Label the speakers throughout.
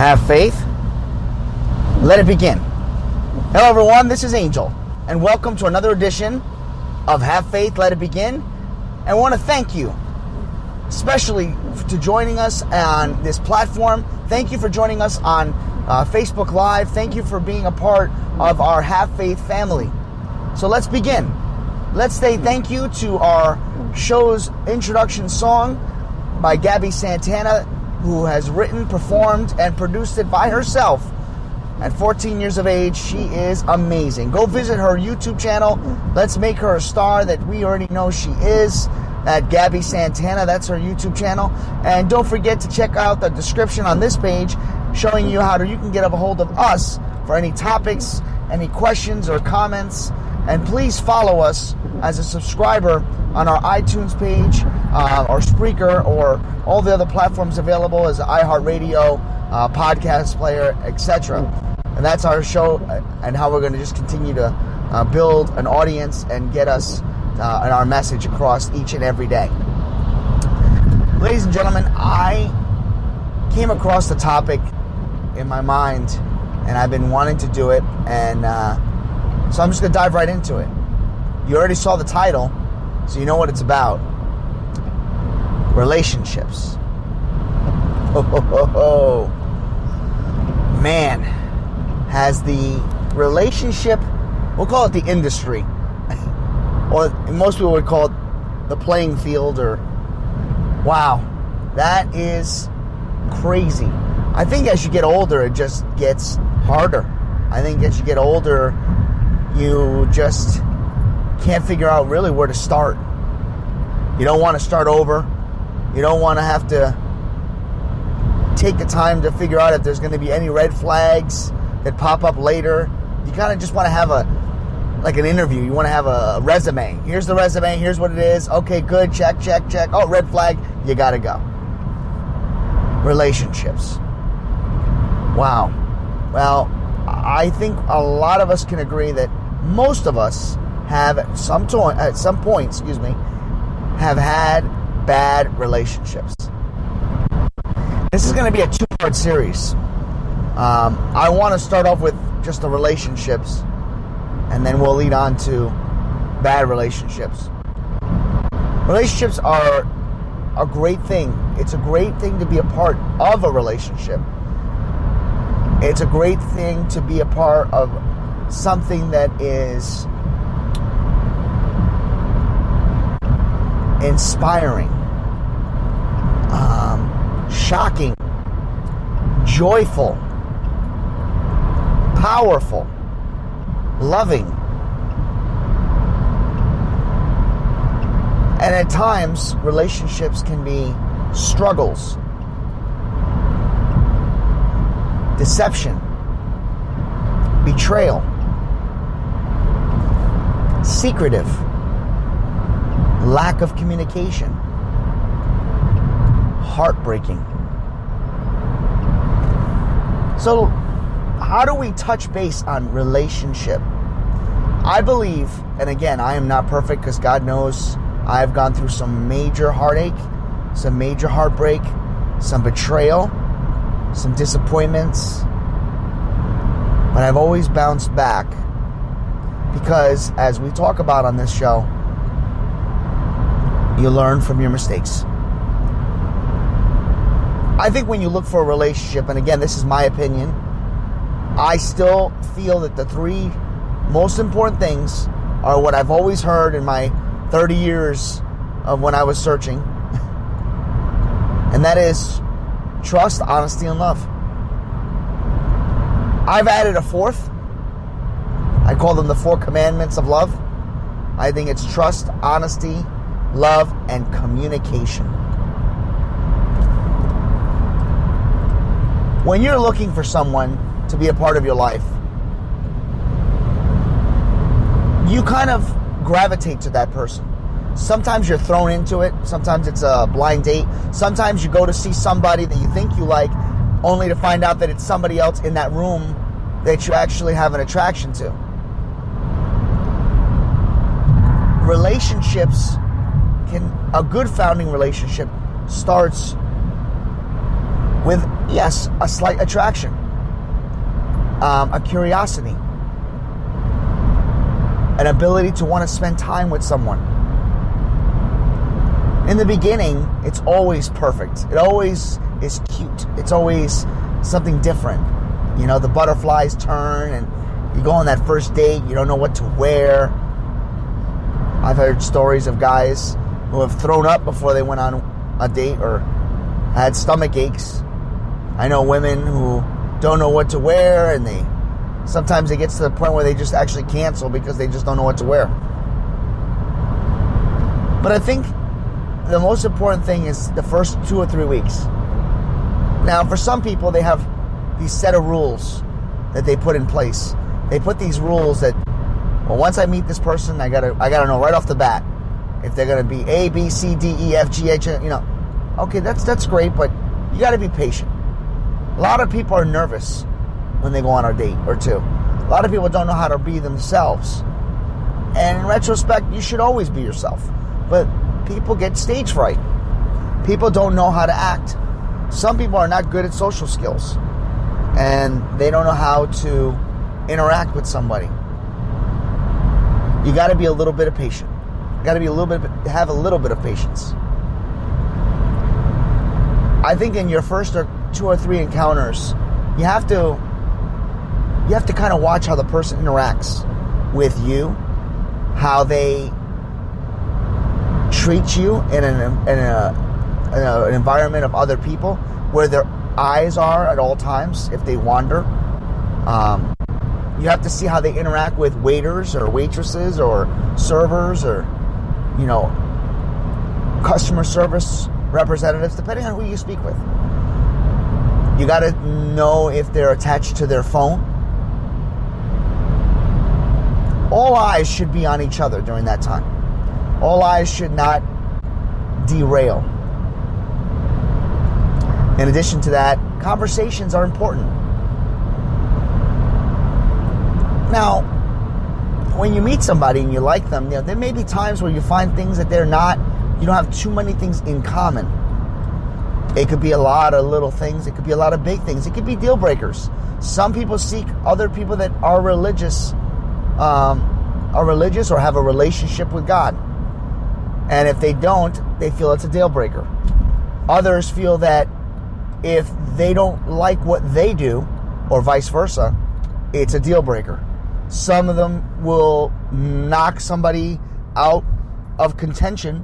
Speaker 1: Have faith. Let it begin. Hello everyone, this is Angel, and welcome to another edition of Have Faith, Let It Begin. And I want to thank you, especially to joining us on this platform. Thank you for joining us on Facebook Live. Thank you for being a part of our Have Faith family. So let's begin. Let's say thank you to our show's introduction song by GABBIE Santana, who has written, performed, and produced it by herself. At 14 years of age, she is amazing. Go visit her YouTube channel. Let's make her a star that we already know she is. At GABBIE Santana, that's her YouTube channel. And don't forget to check out the description on this page showing you how you can get a hold of us for any topics, any questions or comments. And please follow us as a subscriber on our iTunes page, or Spreaker, or all the other platforms available as iHeartRadio, podcast player, etc. And that's our show and how we're going to just continue to build an audience and get us and our message across each and every day. Ladies and gentlemen, I came across the topic in my mind and I've been wanting to do it, and so I'm just going to dive right into it. You already saw the title, so you know what it's about. Relationships. Man, has the relationship, we'll call it the industry, or most people would call it the playing field, or wow, that is crazy. I think as you get older, it just gets harder. I think as you get older, you just can't figure out really where to start. You don't want to start over. You don't want to have to take the time to figure out if there's going to be any red flags that pop up later. You kind of just want to have an interview. You want to have a resume. Here's the resume. Here's what it is. Okay, good. Check, check, check. Oh, red flag. You got to go. Relationships. Wow. Well, I think a lot of us can agree that most of us have at some point, have had bad relationships. This is going to be a two-part series. I want to start off with just the relationships, and then we'll lead on to bad relationships. Relationships are a great thing. It's a great thing to be a part of a relationship. It's a great thing to be a part of something that is inspiring, shocking, joyful, powerful, loving. And at times, relationships can be struggles, deception, betrayal, secretive, lack of communication, heartbreaking. So, how do we touch base on relationship? I believe, and again, I am not perfect because God knows I've gone through some major heartache, some major heartbreak, some betrayal, some disappointments, but I've always bounced back because, as we talk about on this show, you learn from your mistakes. I think when you look for a relationship, and again, this is my opinion, I still feel that the three most important things are what I've always heard in my 30 years of when I was searching, and that is trust, honesty, and love. I've added a fourth. I call them the 4 commandments of love. I think it's trust, honesty, love, and communication. When you're looking for someone to be a part of your life, you kind of gravitate to that person. Sometimes you're thrown into it. Sometimes it's a blind date. Sometimes you go to see somebody that you think you like, only to find out that it's somebody else in that room that you actually have an attraction to. A good founding relationship starts with, yes, a slight attraction, a curiosity, an ability to want to spend time with someone. In the beginning, it's always perfect. It always is cute. It's always something different. You know, the butterflies turn and you go on that first date, you don't know what to wear. I've heard stories of guys who have thrown up before they went on a date or had stomach aches. I know women who don't know what to wear, and sometimes it gets to the point where they just actually cancel because they just don't know what to wear. But I think the most important thing is the first 2 or 3 weeks. Now, for some people, they have these set of rules that they put in place. They put these rules that, well, once I meet this person, I gotta know right off the bat if they're gonna be A, B, C, D, E, F, G, H. You know, okay, that's great, but you gotta be patient. A lot of people are nervous when they go on a date or two. A lot of people don't know how to be themselves. And in retrospect, you should always be yourself. But people get stage fright. People don't know how to act. Some people are not good at social skills, and they don't know how to interact with somebody. You got to be a little bit of patient. You got to have a little bit of patience. I think in your first 2 or 3 encounters, you have to kind of watch how the person interacts with you, how they treat you in an environment of other people, where their eyes are at all times if they wander. You have to see how they interact with waiters or waitresses or servers or, you know, customer service representatives, depending on who you speak with. You got to know if they're attached to their phone. All eyes should be on each other during that time. All eyes should not derail. In addition to that, conversations are important. Now, when you meet somebody and you like them, you know, there may be times where you find things that you don't have too many things in common. It could be a lot of little things. It could be a lot of big things. It could be deal breakers. Some people seek other people that are religious or have a relationship with God. And if they don't, they feel it's a deal breaker. Others feel that if they don't like what they do, or vice versa, it's a deal breaker. Some of them will knock somebody out of contention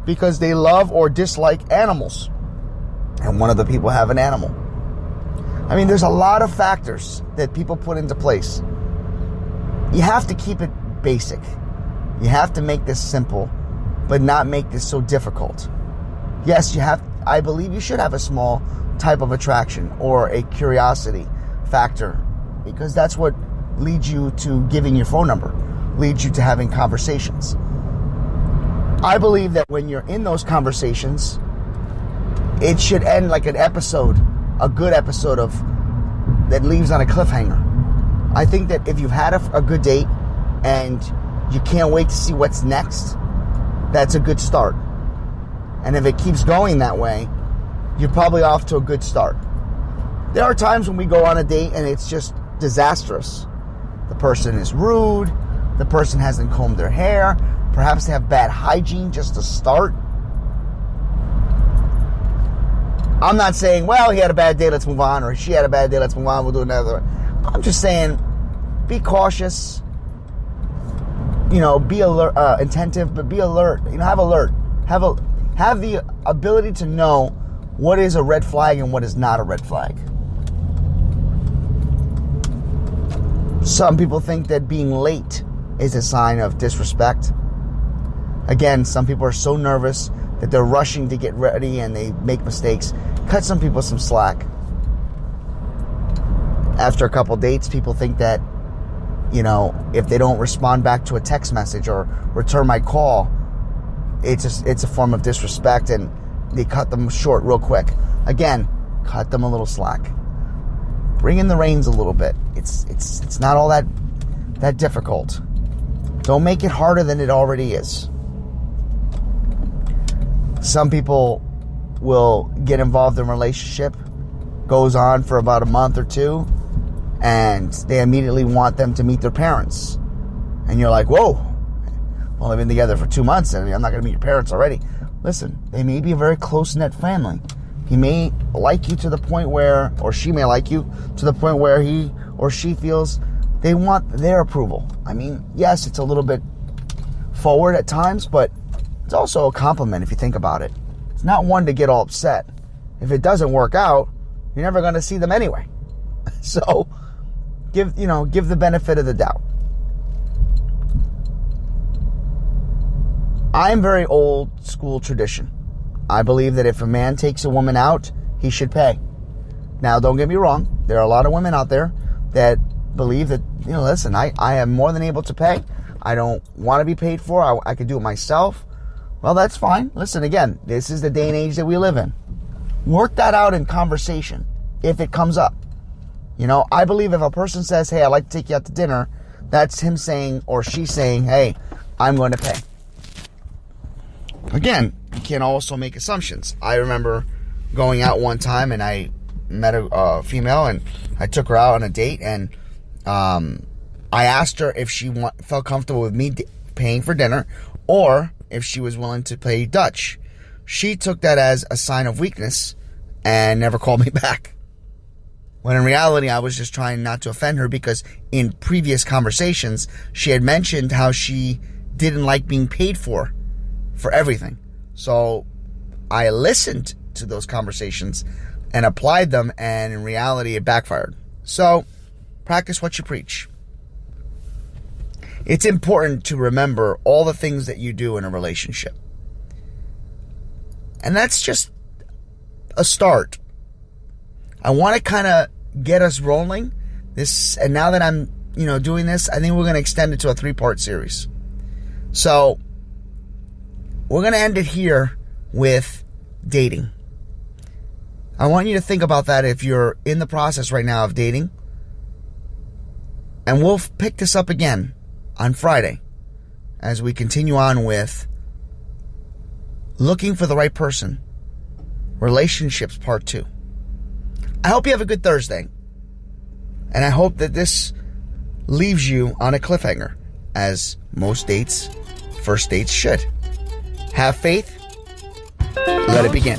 Speaker 1: because they love or dislike animals. And one of the people have an animal. I mean, there's a lot of factors that people put into place. You have to keep it basic. You have to make this simple, but not make this so difficult. Yes, I believe you should have a small type of attraction or a curiosity factor, because that's what leads you to giving your phone number, leads you to having conversations. I believe that when you're in those conversations, it should end like an episode, a good episode that leaves on a cliffhanger. I think that if you've had a good date and you can't wait to see what's next, that's a good start. And if it keeps going that way, you're probably off to a good start. There are times when we go on a date and it's just disastrous. The person is rude. The person hasn't combed their hair. Perhaps they have bad hygiene just to start. I'm not saying, well, he had a bad day, let's move on, or she had a bad day, let's move on, we'll do another. I'm just saying, be cautious. You know, be alert, attentive, but be alert. You know, have alert. Have the ability to know what is a red flag and what is not a red flag. Some people think that being late is a sign of disrespect. Again, some people are so nervous that they're rushing to get ready and they make mistakes. Cut some people some slack. After a couple dates, people think that, you know, if they don't respond back to a text message or return my call, it's a form of disrespect, and they cut them short real quick. Again, cut them a little slack. Bring in the reins a little bit. It's not all that difficult. Don't make it harder than it already is. Some people will get involved in a relationship goes on for about a month or two, and they immediately want them to meet their parents. And you're like, whoa, I've only been together for 2 months and I'm not going to meet your parents already. Listen, they may be a very close-knit family. He may like you to the point where, or she may like you to the point where he or she feels they want their approval. I mean, yes, it's a little bit forward at times, but it's also a compliment if you think about it. It's not one to get all upset. If it doesn't work out, you're never going to see them anyway. So give the benefit of the doubt. I'm very old school tradition. I believe that if a man takes a woman out, he should pay. Now, don't get me wrong. There are a lot of women out there that believe that, listen, I am more than able to pay. I don't want to be paid for. I could do it myself. Well, that's fine. Listen, again, this is the day and age that we live in. Work that out in conversation if it comes up. I believe if a person says, hey, I'd like to take you out to dinner, that's him saying or she saying, hey, I'm going to pay. Again, you can't also make assumptions. I remember going out one time and I met a female and I took her out on a date, and I asked her if she felt comfortable with me paying for dinner or if she was willing to pay Dutch. She took that as a sign of weakness and never called me back. When in reality, I was just trying not to offend her because in previous conversations, she had mentioned how she didn't like being paid for everything. So I listened to those conversations and applied them, and in reality, it backfired. So practice what you preach. It's important to remember all the things that you do in a relationship. And that's just a start. I want to kind of get us rolling. And now that I'm, doing this, I think we're going to extend it to a 3-part series. So we're going to end it here with dating. I want you to think about that if you're in the process right now of dating. And we'll pick this up again on Friday as we continue on with looking for the right person. Relationships Part 2. I hope you have a good Thursday. And I hope that this leaves you on a cliffhanger, as most first dates should. Have faith. Let it begin.